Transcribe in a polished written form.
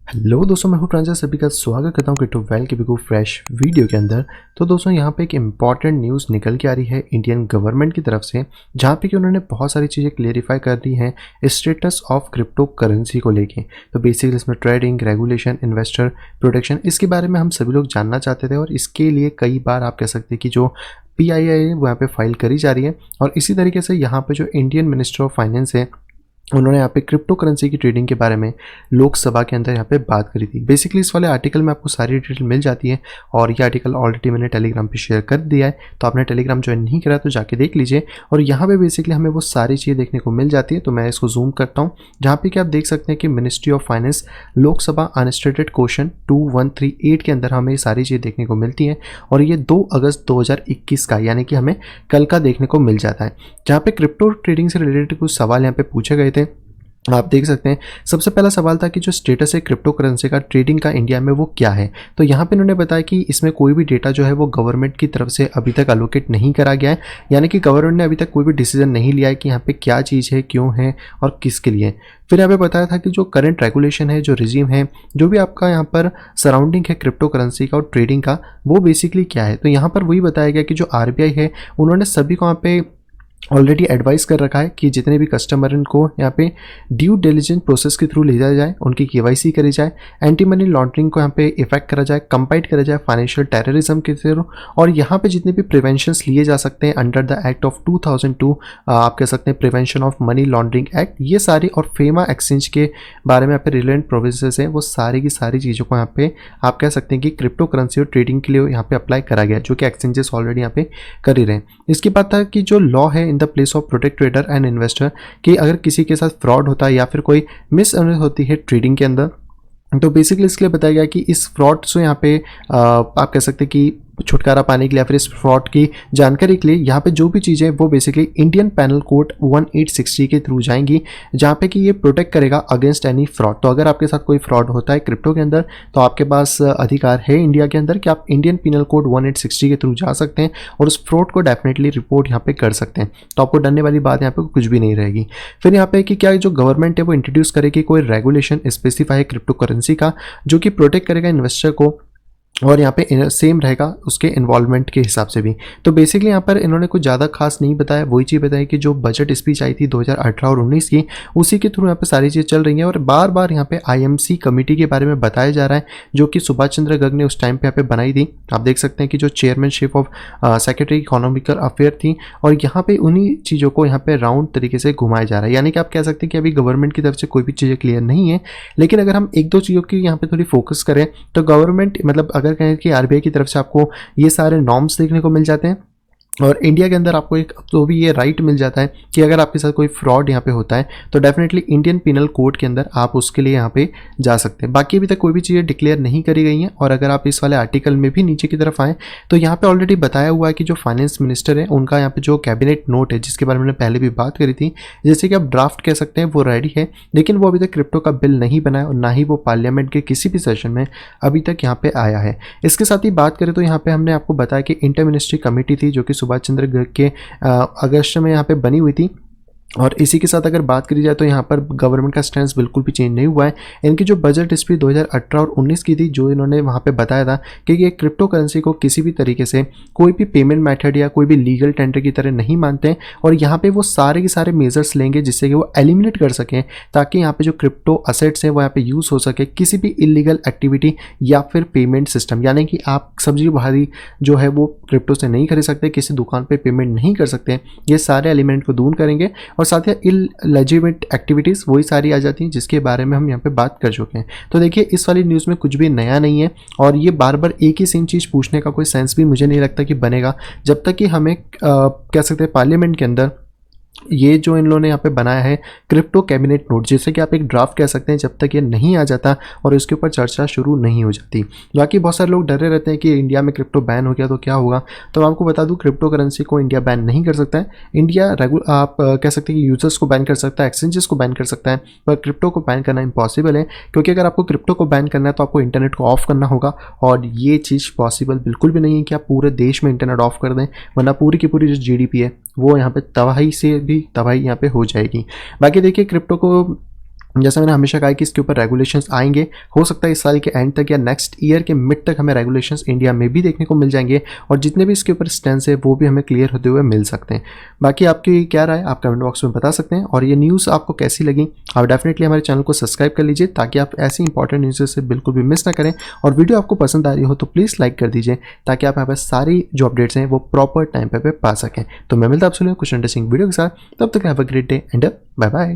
Hello दोस्तों, मैं हूं प्रांजल। सभी का स्वागत करता हूं क्रिप्टो वेल के बिल्कुल फ्रेश वीडियो के अंदर। तो दोस्तों यहां पे एक इम्पॉर्टेंट न्यूज़ निकल के आ रही है इंडियन गवर्नमेंट की तरफ से, जहां पे कि उन्होंने बहुत सारी चीज़ें क्लेरिफाई कर दी हैं स्टेटस ऑफ क्रिप्टो करेंसी को लेके। तो बेसिकली इसमें ट्रेडिंग, रेगुलेशन, इन्वेस्टर प्रोटेक्शन, इसके बारे में हम सभी लोग जानना चाहते थे और इसके लिए कई बार आप कह सकते हैं कि जो PII है वहाँ पे फाइल करी जा रही है। और इसी तरीके से यहाँ पे जो इंडियन मिनिस्टर ऑफ फाइनेंस है, उन्होंने यहाँ पे क्रिप्टो करेंसी की ट्रेडिंग के बारे में लोकसभा के अंदर यहाँ पे बात करी थी। बेसिकली इस वाले आर्टिकल में आपको सारी डिटेल मिल जाती है और ये आर्टिकल ऑलरेडी मैंने टेलीग्राम पे शेयर कर दिया है, तो आपने टेलीग्राम ज्वाइन नहीं करा तो जाके देख लीजिए। और यहाँ पे बेसिकली हमें वो सारी चीज़ें देखने को मिल जाती है। तो मैं इसको जूम करता हूँ, जहाँ पे कि आप देख सकते हैं कि ministry of finance Lok Sabha unstated question 2138 के अंदर हमें ये सारी चीज़ें देखने को मिलती हैं। और ये 2 अगस्त 2021 का, यानी कि हमें कल का देखने को मिल जाता है, जहाँ पे क्रिप्टो ट्रेडिंग से रिलेटेड कुछ सवाल यहाँ पे पूछे गए थे। आप देख सकते हैं सबसे पहला सवाल था कि जो स्टेटस है क्रिप्टो करेंसी का ट्रेडिंग का इंडिया में वो क्या है। तो यहाँ पे उन्होंने बताया कि इसमें कोई भी डेटा जो है वो गवर्नमेंट की तरफ से अभी तक एलोकेट नहीं करा गया है, यानी कि गवर्नमेंट ने अभी तक कोई भी डिसीजन नहीं लिया है कि यहाँ पे क्या चीज़ है, क्यों है और किसके लिए। फिर यहाँ पे बताया था कि जो करंट रेगुलेशन है, जो रिजीम है, जो भी आपका यहाँ पर सराउंडिंग है क्रिप्टो करेंसी का और ट्रेडिंग का, वो बेसिकली क्या है। तो यहाँ पर वही बताया गया कि जो RBI है उन्होंने सभी को यहाँ पे ऑलरेडी एडवाइस कर रखा है कि जितने भी कस्टमर इनको यहाँ पे ड्यू डिलिजेंस प्रोसेस के थ्रू ले जाया जाए, उनकी KYC करी जाए, एंटी मनी लॉन्ड्रिंग को यहाँ पे इफेक्ट करा जाए, कंपाइट करा जाए फाइनेंशियल टेररिज्म के थ्रू। और यहाँ पे जितने भी प्रिवेंशंस लिए जा सकते हैं अंडर द एक्ट ऑफ 2002, आप कह सकते हैं prevention of money laundering act, ये सारी और फेमा एक्सचेंज के बारे में यहाँ पे रिलेवेंट प्रोविजंस हैं, वो सारी की सारी चीज़ों को यहाँ पे आप कह सकते हैं कि क्रिप्टो करेंसी और ट्रेडिंग के लिए यहाँ पे अप्लाई करा गया, जो कि एक्सचेंजेस ऑलरेडी यहाँ पे कर ही रहे हैं। इसके बाद था कि जो लॉ है in the place of protect trader and investor, कि अगर किसी के साथ फ्रॉड होता है या फिर कोई मिस होती है ट्रेडिंग के अंदर, तो बेसिकली इसके लिए बताया गया कि इस फ्रॉड से यहाँ पे आप कह सकते हैं कि छुटकारा पाने के लिए या फिर इस फ्रॉड की जानकारी के लिए यहाँ पे जो भी चीज़ें वो बेसिकली इंडियन पैनल कोड 1860 के थ्रू जाएंगी, जहाँ पे कि ये प्रोटेक्ट करेगा अगेंस्ट एनी फ्रॉड। तो अगर आपके साथ कोई फ्रॉड होता है क्रिप्टो के अंदर, तो आपके पास अधिकार है इंडिया के अंदर कि आप इंडियन पैनल कोड 1860 के थ्रू जा सकते हैं और उस फ्रॉड को डेफिनेटली रिपोर्ट यहाँ पे कर सकते हैं। तो आपको डरने वाली बात यहाँ पे कुछ भी नहीं रहेगी। फिर यहाँ पे कि क्या जो गवर्नमेंट है वो इंट्रोड्यूस करेगी कोई रेगुलेशन स्पेसिफाई है क्रिप्टो करेंसी का, जो कि प्रोटेक्ट करेगा इन्वेस्टर को और यहाँ पे सेम रहेगा उसके इन्वॉल्वमेंट के हिसाब से भी। तो बेसिकली यहाँ पर इन्होंने कुछ ज़्यादा खास नहीं बताया, वही चीज़ बताई कि जो बजट स्पीच आई थी 2018 और 19 की, उसी के थ्रू यहाँ पे सारी चीज़ चल रही हैं। और बार बार यहाँ पे IMC कमेटी के बारे में बताया जा रहा है, जो कि सुभाष चंद्र गर्ग ने उस टाइम पे यहाँ पे बनाई थी। आप देख सकते हैं कि जो chairmanship of secretary economical affair थी, और यहाँ पे उन्हीं चीज़ों को यहाँ पे राउंड तरीके से घुमाया जा रहा है। यानी कि आप कह सकते हैं कि अभी गवर्नमेंट की तरफ से कोई भी चीज़ें क्लियर नहीं है, लेकिन अगर हम एक दो चीज़ों की यहाँ पे थोड़ी फोकस करें तो गवर्नमेंट मतलब अगर कहें कि RBI की तरफ से आपको ये सारे नॉर्म्स देखने को मिल जाते हैं, और इंडिया के अंदर आपको एक तो भी ये राइट मिल जाता है कि अगर आपके साथ कोई फ्रॉड यहाँ पे होता है तो डेफिनेटली इंडियन पिनल कोड के अंदर आप उसके लिए यहाँ पे जा सकते हैं। बाकी अभी तक कोई भी चीज़ें डिक्लेयर नहीं करी गई हैं। और अगर आप इस वाले आर्टिकल में भी नीचे की तरफ आएँ तो यहाँ पे ऑलरेडी बताया हुआ है कि जो फाइनेंस मिनिस्टर है उनका यहाँ पे जो कैबिनेट नोट है, जिसके बारे में मैंने पहले भी बात करी थी, जैसे कि आप ड्राफ्ट कह सकते हैं, वो रेडी है, लेकिन वो अभी तक क्रिप्टो का बिल नहीं बना है और ना ही वो पार्लियामेंट के किसी भी सेशन में अभी तक यहाँ पे आया है। इसके साथ ही बात करें तो यहाँ पे हमने आपको बताया कि इंटर मिनिस्ट्री कमेटी थी, जो कि सुभाष चंद्र गर्ग के अगस्त में यहाँ पे बनी हुई थी। और इसी के साथ अगर बात करी जाए तो यहाँ पर गवर्नमेंट का स्टैंड बिल्कुल भी चेंज नहीं हुआ है। इनकी जो बजट स्पीच 2018 और 19 की थी, जो इन्होंने वहाँ पे बताया था कि ये क्रिप्टो करेंसी को किसी भी तरीके से कोई भी पेमेंट मेथड या कोई भी लीगल टेंडर की तरह नहीं मानते हैं, और यहाँ पे वो सारे के सारे मेजर्स लेंगे जिससे कि वो एलिमिनेट कर सकें, ताकि यहाँ पे जो क्रिप्टो असेट्स हैं वो यहाँ पे यूज़ हो सके किसी भी इलीगल एक्टिविटी या फिर पेमेंट सिस्टम। यानी कि आप सब्जी भारी जो है वो क्रिप्टो से नहीं खरीद सकते, किसी दुकान पर पेमेंट नहीं कर सकते, ये सारे एलिमेंट को दूर करेंगे। और साथ ही इललेजिटिमेट एक्टिविटीज़ वही सारी आ जाती हैं जिसके बारे में हम यहाँ पे बात कर चुके हैं। तो देखिए इस वाली न्यूज़ में कुछ भी नया नहीं है, और ये बार बार एक ही सेम चीज़ पूछने का कोई सेंस भी मुझे नहीं लगता कि बनेगा, जब तक कि हमें कह सकते हैं पार्लियामेंट के अंदर ये जो इन लोगों ने यहाँ पे बनाया है क्रिप्टो कैबिनेट नोट, जैसे कि आप एक ड्राफ्ट कह सकते हैं, जब तक ये नहीं आ जाता और इसके ऊपर चर्चा शुरू नहीं हो जाती। बाकी बहुत सारे लोग डरे रहते हैं कि इंडिया में क्रिप्टो बैन हो गया तो क्या होगा। तो मैं आपको बता दूं, क्रिप्टो करेंसी को इंडिया बैन नहीं कर सकता है। इंडिया आप कह सकते हैं कि यूजर्स को बैन कर सकता है, एक्सचेंजेस को बैन कर सकता है, पर क्रिप्टो को बैन करना इम्पॉसिबल है, क्योंकि अगर आपको क्रिप्टो को बैन करना है तो आपको इंटरनेट को ऑफ करना होगा, और ये चीज़ पॉसिबल बिल्कुल भी नहीं है कि आप पूरे देश में इंटरनेट ऑफ कर दें, वरना पूरी की पूरी जो GDP है वो यहाँ पे तबाही से भी तबाही यहाँ पे हो जाएगी। बाकी देखिए क्रिप्टो को जैसा मैंने हमेशा कहा है कि इसके ऊपर रेगुलेशंस आएंगे, हो सकता है इस साल के एंड तक या नेक्स्ट ईयर के मिड तक हमें रेगुलेशंस इंडिया में भी देखने को मिल जाएंगे, और जितने भी इसके ऊपर स्टैंड्स है वो भी हमें क्लियर होते हुए मिल सकते हैं। बाकी आपकी क्या राय आप कमेंट बॉक्स में बता सकते हैं, और ये न्यूज़ आपको कैसी लगी आप डेफिनेटली हमारे चैनल को सब्सक्राइब कर लीजिए ताकि आप ऐसी इंपॉर्टेंट न्यूज़ से बिल्कुल भी मिस ना करें। और वीडियो आपको पसंद आ रही हो तो प्लीज़ लाइक कर दीजिए ताकि आप यहाँ पर सारी जो अपडेट्स हैं वो प्रॉपर टाइम पे पा सकें। तो मैं मिलता आपसे कुछ इंटरेस्टिंग वीडियो के साथ, तब तक have a great day and bye bye.